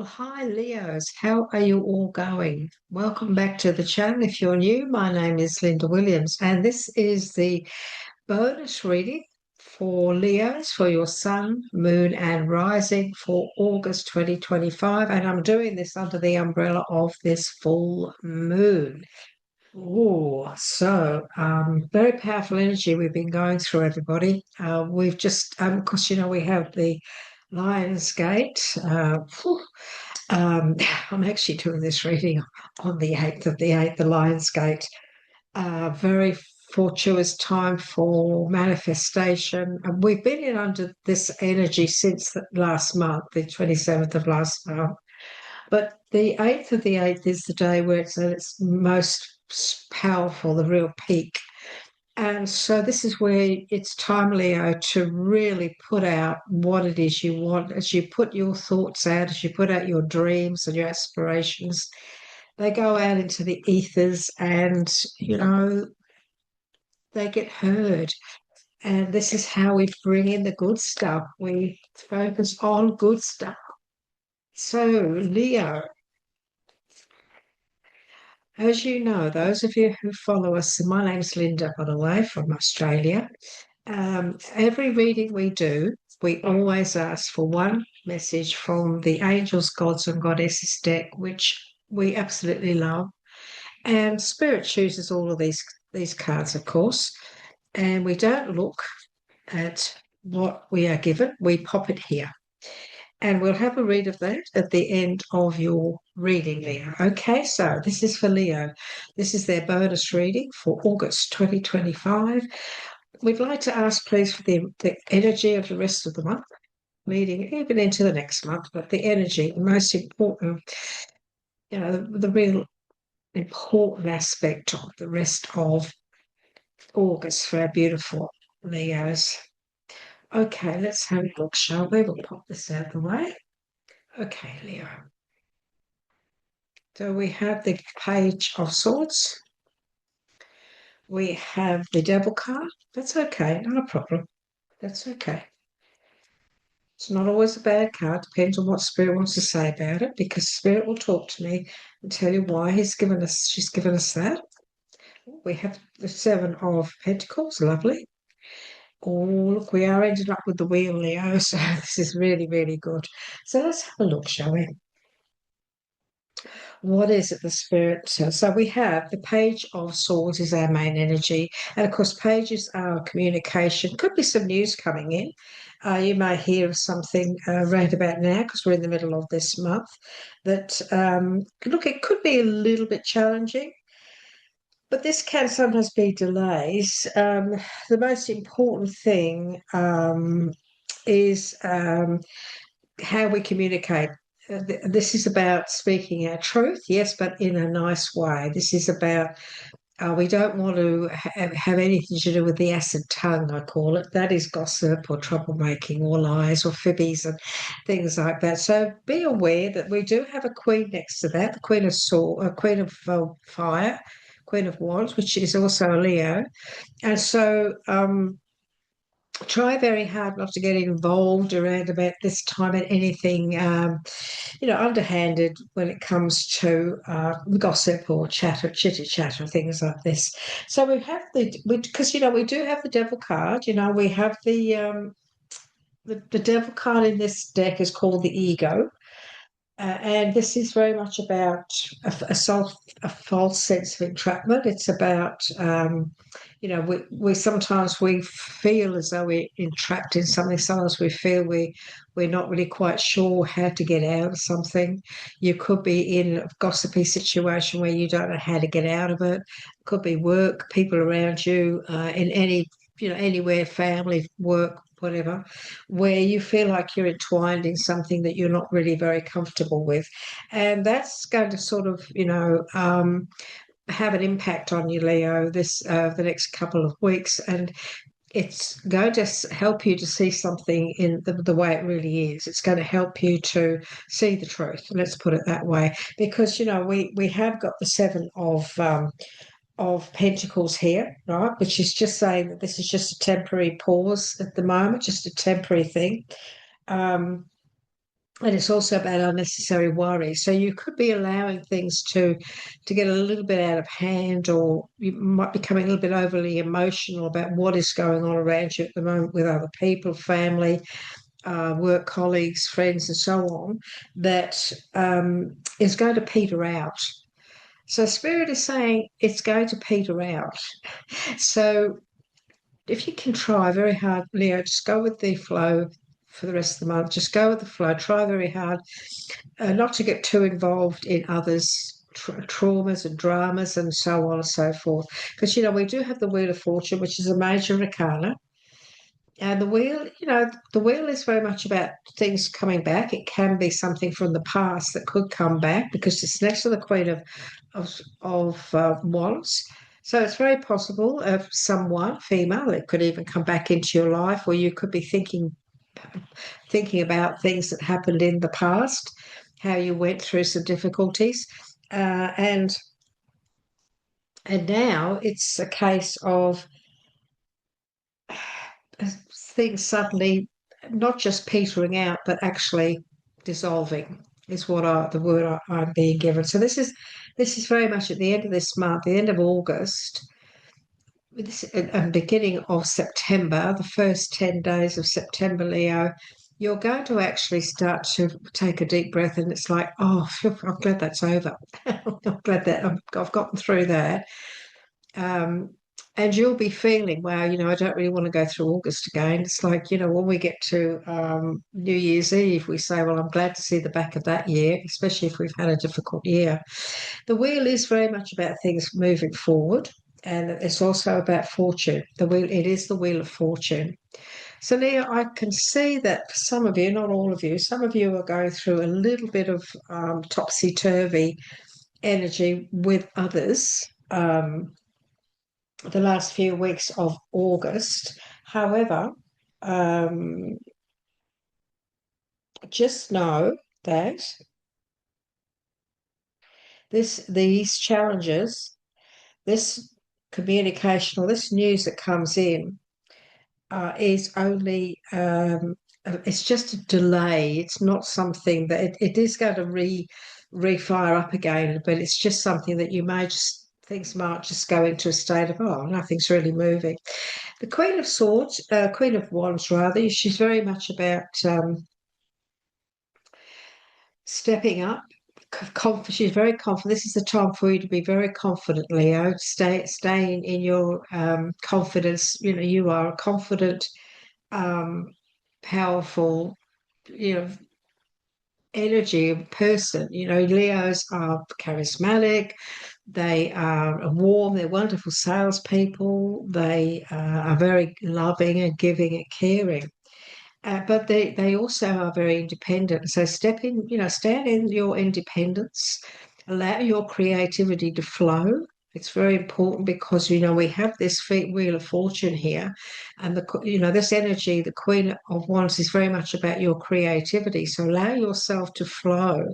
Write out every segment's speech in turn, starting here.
Well, hi Leos, how are you all going? Welcome back to the channel. If you're new, my name is Linda Williams, and this is the bonus reading for Leos for your sun, moon, and rising for August 2025. And I'm doing this under the umbrella of this full moon. Oh, so very powerful energy we've been going through, everybody. We've just, of course, we have the Lion's Gate. Um, I'm actually doing this reading on the 8th of the 8th, the Lion's Gate. Very fortuitous time for manifestation. And we've been in under this energy since last month, the 27th of last month. But the 8th of the 8th is the day where it's at its most powerful, the real peak. And so this is where it's time, Leo, to really put out what it is you want. As you put your thoughts out, as you put out your dreams and your aspirations, they go out into the ethers and, they get heard. And this is how we bring in the good stuff. We focus on good stuff. So, Leo, as you know, those of you who follow us, and my name's Linda, by the way, from Australia. Every reading we do, we always ask for one message from the angels, gods, and goddesses deck, which we absolutely love. And Spirit chooses all of these cards, of course. And we don't look at what we are given, we pop it here. And we'll have a read of that at the end of your reading, Leo. Okay, so this is for Leo. This is their bonus reading for August 2025. We'd like to ask, please, for the energy of the rest of the month, leading even into the next month, but the energy, the most important, the real important aspect of the rest of August for our beautiful Leos. Okay, let's have a look, shall we? We'll pop this out of the way. Okay, Leo. So we have the Page of Swords. We have the Devil card. That's okay, not a problem. That's okay. It's not always a bad card, depends on what Spirit wants to say about it, because Spirit will talk to me and tell you why she's given us that. We have the Seven of Pentacles, lovely. Oh, look, we are ended up with the wheel, Leo, so this is really, really good. So let's have a look, shall we? What is it the Spirit says? So we have the Page of Swords is our main energy. And of course, pages are communication. Could be some news coming in. You may hear of something right about now because we're in the middle of this month that, look, it could be a little bit challenging. But this can sometimes be delays. The most important thing is how we communicate. This is about speaking our truth, yes, but in a nice way. This is about we don't want to have anything to do with the acid tongue, I call it. That is gossip or troublemaking or lies or fibbies and things like that. So be aware that we do have a queen next to that, the Queen of Sword, a Queen of Fire, Queen of Wands, which is also a Leo. And so try very hard not to get involved around about this time in anything, underhanded when it comes to gossip or chitter chatter, things like this. So we have because we do have the Devil card. We have the Devil card in this deck is called the Ego. And this is very much about a false sense of entrapment. It's about, we sometimes we feel as though we're entrapped in something. Sometimes we feel we're not really quite sure how to get out of something. You could be in a gossipy situation where you don't know how to get out of it. It could be work, people around you, in any, anywhere, family, work, whatever, where you feel like you're entwined in something that you're not really very comfortable with. And that's going to sort of, have an impact on you, Leo, the next couple of weeks. And it's going to help you to see something in the way it really is. It's going to help you to see the truth. Let's put it that way. Because, we have got the Seven of Pentacles here, right? Which is just saying that this is just a temporary pause at the moment, just a temporary thing. And it's also about unnecessary worry. So you could be allowing things to get a little bit out of hand, or you might be becoming a little bit overly emotional about what is going on around you at the moment with other people, family, work colleagues, friends, and so on, that is going to peter out. So Spirit is saying it's going to peter out. So if you can try very hard, Leo, just go with the flow for the rest of the month. Just go with the flow. Try very hard not to get too involved in others' traumas and dramas and so on and so forth. Because, we do have the Wheel of Fortune, which is a major arcana. And the wheel, the wheel is very much about things coming back. It can be something from the past that could come back because it's next to the Queen of Wands. So it's very possible of someone, female, it could even come back into your life, or you could be thinking about things that happened in the past, how you went through some difficulties, and now it's a case of things suddenly not just petering out, but actually dissolving is the word I'm being given. So this is very much at the end of this month, the end of August, and beginning of September, the first 10 days of September, Leo. You're going to actually start to take a deep breath, and it's like, oh, I'm glad that's over. I'm glad that I've gotten through that. And you'll be feeling, wow, I don't really want to go through August again. It's like, when we get to New Year's Eve, we say, well, I'm glad to see the back of that year, especially if we've had a difficult year. The wheel is very much about things moving forward, and it's also about fortune. It is the Wheel of Fortune. So, Leah, I can see that for some of you, not all of you, some of you are going through a little bit of topsy-turvy energy with others. The last few weeks of August. However, um, just know that these challenges, this communication, or this news that comes in, is only it's just a delay. It's not something that it is going to refire up again, but it's just something that things might just go into a state of, oh, nothing's really moving. The Queen of Swords, Queen of Wands, rather, she's very much about stepping up. She's very confident. This is the time for you to be very confident, Leo. Staying in your confidence. You are a confident, powerful, energy person. Leos are charismatic. They are warm. They're wonderful salespeople. They are very loving and giving and caring. But they also are very independent. So stand in your independence, allow your creativity to flow. It's very important because we have this Wheel of Fortune here, and this energy, the Queen of Wands, is very much about your creativity. So allow yourself to flow,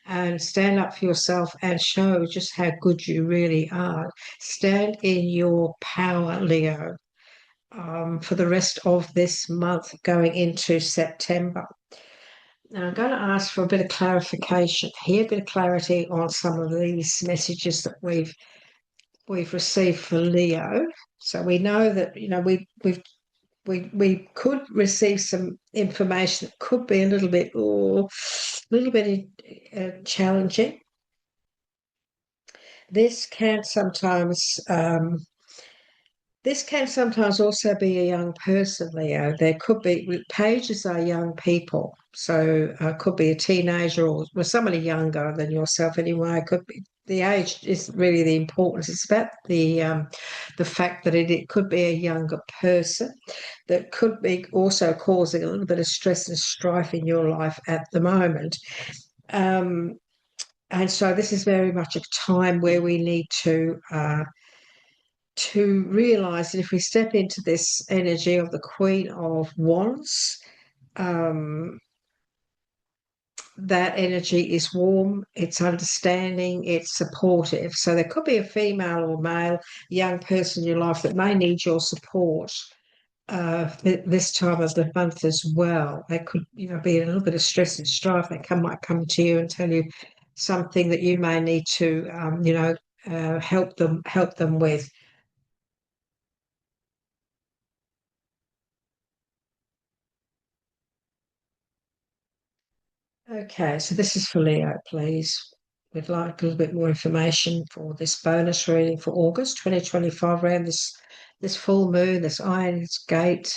and stand up for yourself and show just how good you really are. Stand in your power, Leo, for the rest of this month going into September. Now, I'm going to ask for a bit of clarification here, a bit of clarity on some of these messages that we've received for Leo. So we know that we could receive some information that could be a little bit challenging. This can sometimes also be a young person, Leo. There could be, pages are young people. So could be a teenager or somebody younger than yourself anyway. It could be, the age isn't really the importance. It's about the fact that it could be a younger person that could be also causing a little bit of stress and strife in your life at the moment. And so this is very much a time where we need to realize that if we step into this energy of the Queen of Wands, that energy is warm, it's understanding, it's supportive. So there could be a female or male young person in your life that may need your support this time of the month as well. They could, be in a little bit of stress and strife. Might come to you and tell you something that you may need to, help them with. Okay, so this is for Leo, please. We'd like a little bit more information for this bonus reading for August 2025 around this full moon, this Iron's Gate.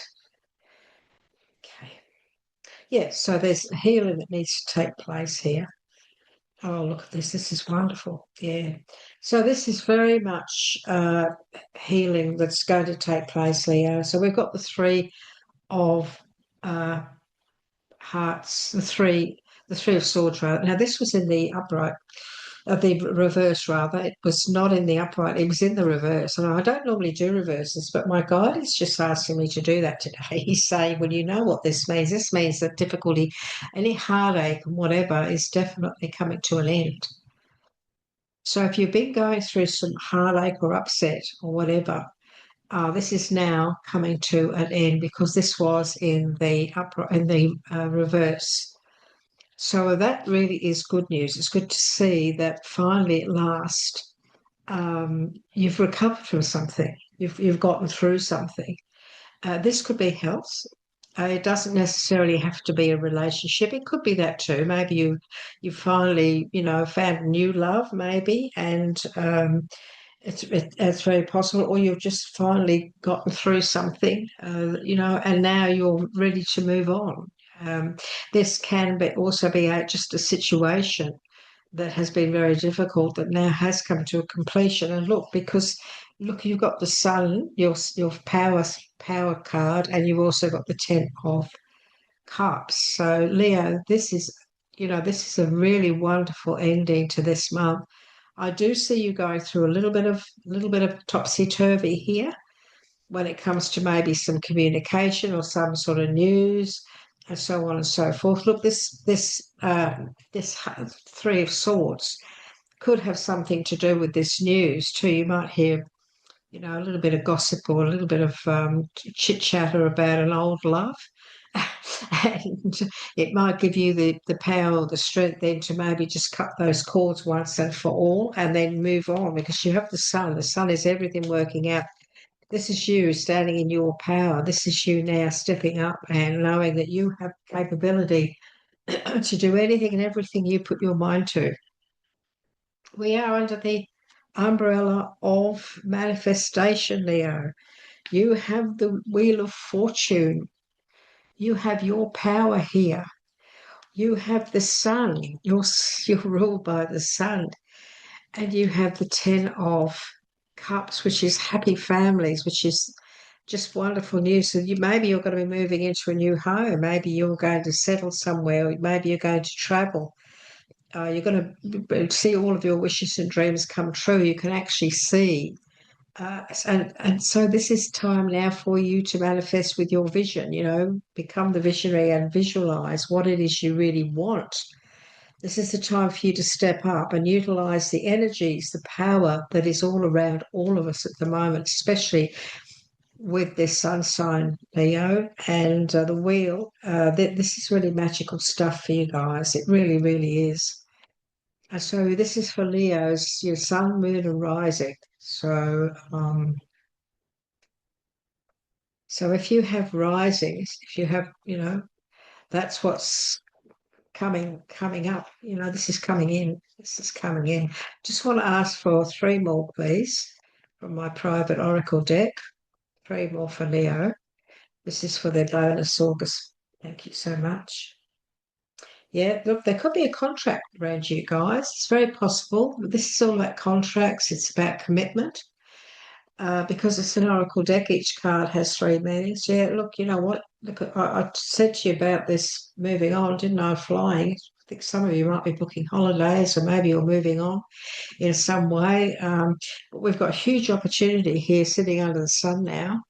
Okay. Yeah, so there's healing that needs to take place here. Oh, look at this. This is wonderful. Yeah. So this is very much healing that's going to take place, Leo. So we've got the three of uh, hearts, the three of swords, rather. Now this was in the upright, the reverse, rather. It was not in the upright. It was in the reverse. And I don't normally do reverses, but my guide is just asking me to do that today. He's saying, well, you know what this means. This means that difficulty, any heartache and whatever is definitely coming to an end. So if you've been going through some heartache or upset or whatever, this is now coming to an end because this was in the reverse. So that really is good news. It's good to see that finally, at last, you've recovered from something. You've gotten through something. This could be health. It doesn't necessarily have to be a relationship. It could be that too. Maybe you finally found new love, maybe, and it's very possible. Or you've just finally gotten through something, and now you're ready to move on. Um, this can also be just a situation that has been very difficult that now has come to a completion. And look, you've got the sun, your power card, and you've also got the Ten of Cups. So Leo, this is a really wonderful ending to this month. I do see you going through a little bit of topsy turvy here when it comes to maybe some communication or some sort of news and so on and so forth. Look, this Three of Swords could have something to do with this news too. You might hear, a little bit of gossip or a little bit of chit chatter about an old love. And it might give you the power or the strength then to maybe just cut those cords once and for all and then move on because you have the sun. The sun is everything working out. This is you standing in your power. This is you now stepping up and knowing that you have capability to do anything and everything you put your mind to. We are under the umbrella of manifestation, Leo. You have the Wheel of Fortune. You have your power here. You have the sun. You're ruled by the sun. And you have the Ten of Cups, which is happy families, which is just wonderful news. So maybe you're going to be moving into a new home. Maybe you're going to settle somewhere. Maybe you're going to travel. You're going to see all of your wishes and dreams come true. You can actually see. And so this is time now for you to manifest with your vision, become the visionary and visualize what it is you really want. This is the time for you to step up and utilize the energies, the power that is all around all of us at the moment, especially with this sun sign, Leo, and the wheel. This is really magical stuff for you guys. It really, really is. So this is for Leo's, your sun, moon, and rising. So if you have risings, if you have, that's what's coming up. This is coming in. This is coming in. Just want to ask for three more, please, from my private oracle deck. Three more for Leo. This is for their bonus August. Thank you so much. Yeah, look, there could be a contract around you guys. It's very possible. This is all about contracts. It's about commitment. Because it's an oracle deck, each card has three meanings. Yeah, look, you know what? Look, I said to you about this moving on, didn't I? Flying. I think some of you might be booking holidays, or maybe you're moving on in some way. But we've got a huge opportunity here sitting under the sun now.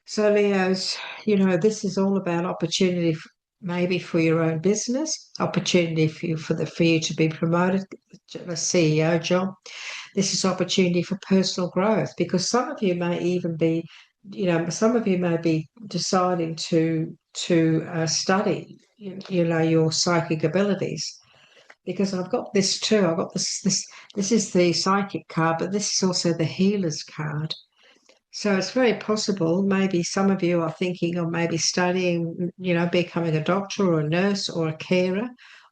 So, Leos, this is all about opportunity, maybe for your own business, opportunity for you to be promoted to a CEO job. This is opportunity for personal growth because some of you may even be some of you may be deciding to study, your psychic abilities, because I've got this too. I've got this is the psychic card, but this is also the healer's card. So it's very possible maybe some of you are thinking of maybe studying, becoming a doctor or a nurse or a carer,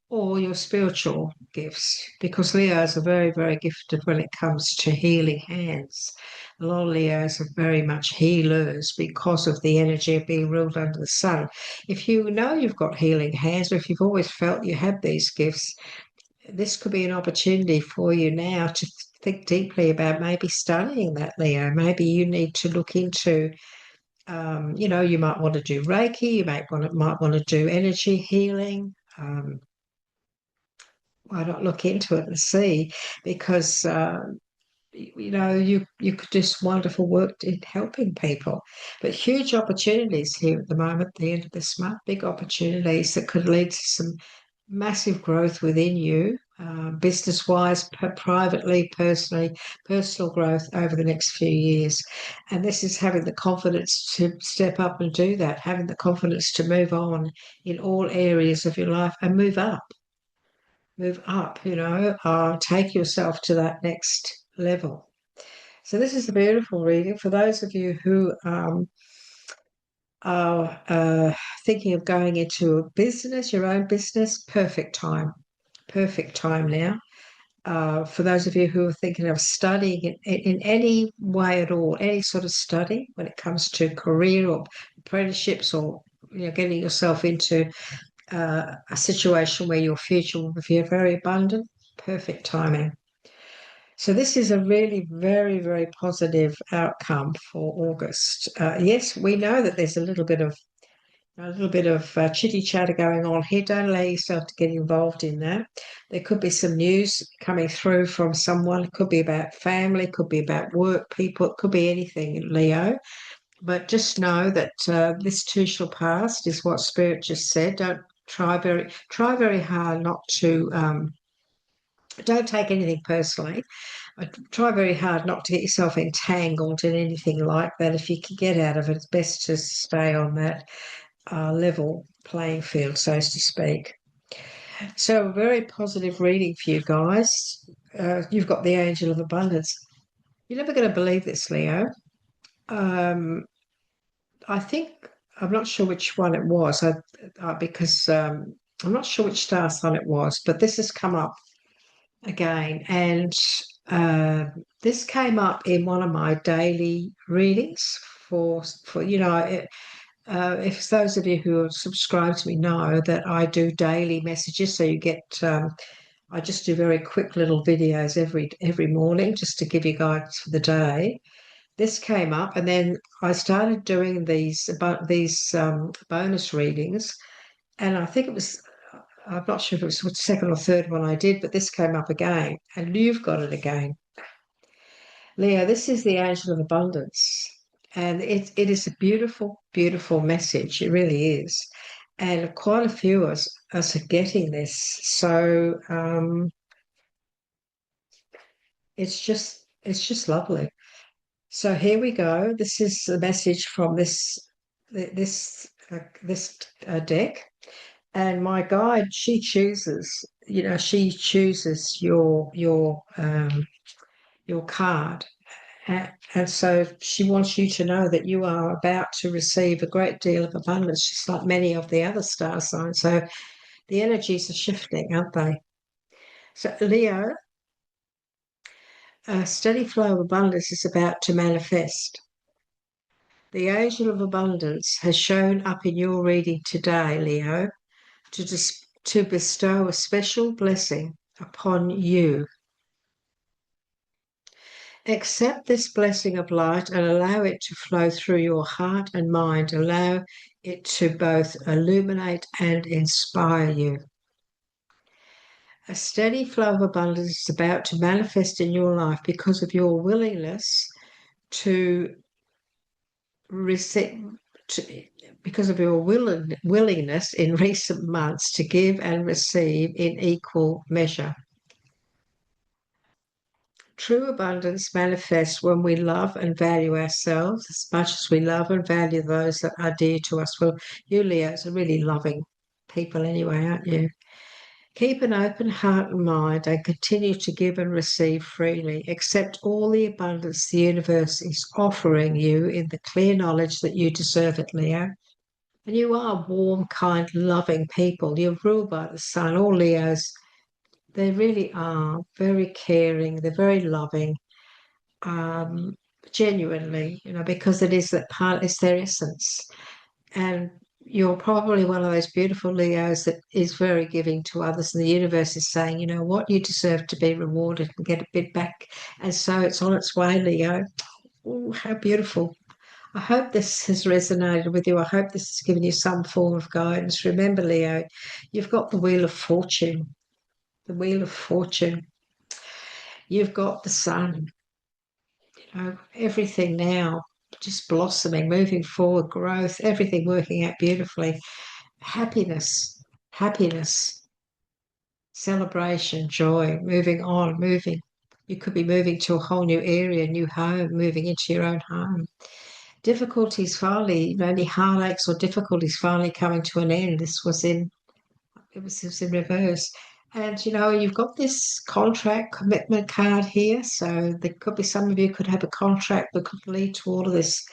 or your spiritual gifts, because Leos are very, very gifted when it comes to healing hands. A lot of Leos are very much healers because of the energy of being ruled under the sun. If you know you've got healing hands, or if you've always felt you have these gifts, this could be an opportunity for you now to think deeply about maybe studying that, Leo. Maybe you need to look into, you might want to do Reiki, you might want to do energy healing. Why not look into it and see? Because you could do some wonderful work in helping people. But huge opportunities here at the moment, at the end of this month, big opportunities that could lead to some massive growth within you, business-wise, privately, personally, personal growth over the next few years. And this is having the confidence to step up and do that, having the confidence to move on in all areas of your life and move up, take yourself to that next level. So this is a beautiful reading for those of you who are thinking of going into a business, your own business. Perfect time now. For those of you who are thinking of studying in any way at all, any sort of study when it comes to career or apprenticeships, or getting yourself into a situation where your future will be very abundant, perfect timing. So this is a really very, very positive outcome for August. Yes, we know that there's a little bit of chitty chatter going on here. Don't allow yourself to get involved in that. There could be some news coming through from someone. It could be about family, it could be about work people, it could be anything, Leo. But just know that this too shall pass, is what Spirit just said. Don't try very hard not to. Don't take anything personally. Try very hard not to get yourself entangled in anything like that. If you can get out of it, it's best to stay on that level playing field, so to speak. So, a very positive reading for you guys. You've got the Angel of Abundance. You're never going to believe this, Leo. I think I'm not sure which one it was, because I'm not sure which star sign it was, but this has come up again, and this came up in one of my daily readings for if those of you who have subscribed to me know that I do daily messages, so you get I just do very quick little videos every morning just to give you guides for the day. This came up, and then I started doing these bonus readings, and I think it was, I'm not sure if it was the second or third one I did, but this came up again, and you've got it again. Leo, this is the Angel of Abundance, and it is a beautiful, beautiful message. It really is. And quite a few of us are getting this. So it's just lovely. So here we go. This is the message from this deck, and my guide, she chooses your card. And so she wants you to know that you are about to receive a great deal of abundance, just like many of the other star signs. So the energies are shifting, aren't they? So Leo, a steady flow of abundance is about to manifest. The angel of abundance has shown up in your reading today, Leo, to bestow a special blessing upon you. Accept this blessing of light and allow it to flow through your heart and mind. Allow it to both illuminate and inspire you. A steady flow of abundance is about to manifest in your life because of your willingness to receive, because of your willingness in recent months to give and receive in equal measure. True abundance manifests when we love and value ourselves as much as we love and value those that are dear to us. Well, you Leos are really loving people anyway, aren't you? Keep an open heart and mind and continue to give and receive freely. Accept all the abundance the universe is offering you in the clear knowledge that you deserve it, Leo. And you are warm, kind, loving people. You're ruled by the sun. All Leos, they really are very caring. They're very loving, um, genuinely, because it is that part, it's their essence. And you're probably one of those beautiful Leos that is very giving to others. And the universe is saying, you know what, you deserve to be rewarded and get a bit back. And so it's on its way, Leo. Oh, how beautiful. I hope this has resonated with you. I hope this has given you some form of guidance. Remember, Leo, you've got the Wheel of Fortune, the Wheel of Fortune. You've got the sun, everything now just blossoming, moving forward, growth, everything working out beautifully. Happiness, happiness, celebration, joy, moving on, moving. You could be moving to a whole new area, new home, moving into your own home. Difficulties finally, any heartaches or difficulties finally coming to an end. It was in reverse. And you've got this contract commitment card here. So there could be some of you could have a contract that could lead to all of this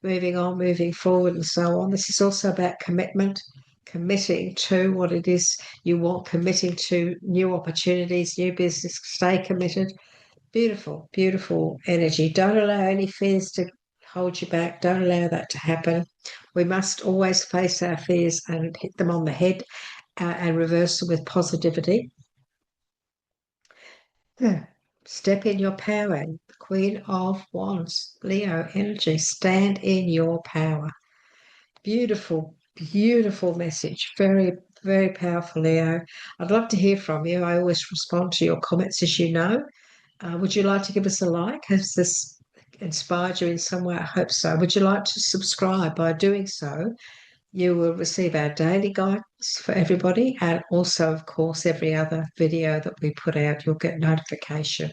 moving on, moving forward, and so on. This is also about commitment, committing to what it is you want, committing to new opportunities, new business. Stay committed. Beautiful, beautiful energy. Don't allow any fears to hold you back. Don't allow that to happen. We must always face our fears and hit them on the head, and reverse them with positivity. Yeah. Step in your power. Queen of Wands, Leo energy. Stand in your power. Beautiful, beautiful message. Very, very powerful, Leo. I'd love to hear from you. I always respond to your comments, as you know. Would you like to give us a like? Has this inspired you in some way? I hope so. Would you like to subscribe? By doing so, you will receive our daily guidance for everybody, and also, of course, every other video that we put out, you'll get notification.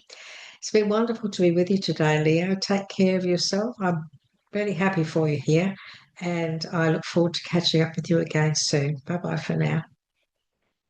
It's been wonderful to be with you today, Leo. Take care of yourself. I'm really happy for you here, and I look forward to catching up with you again soon. Bye bye for now.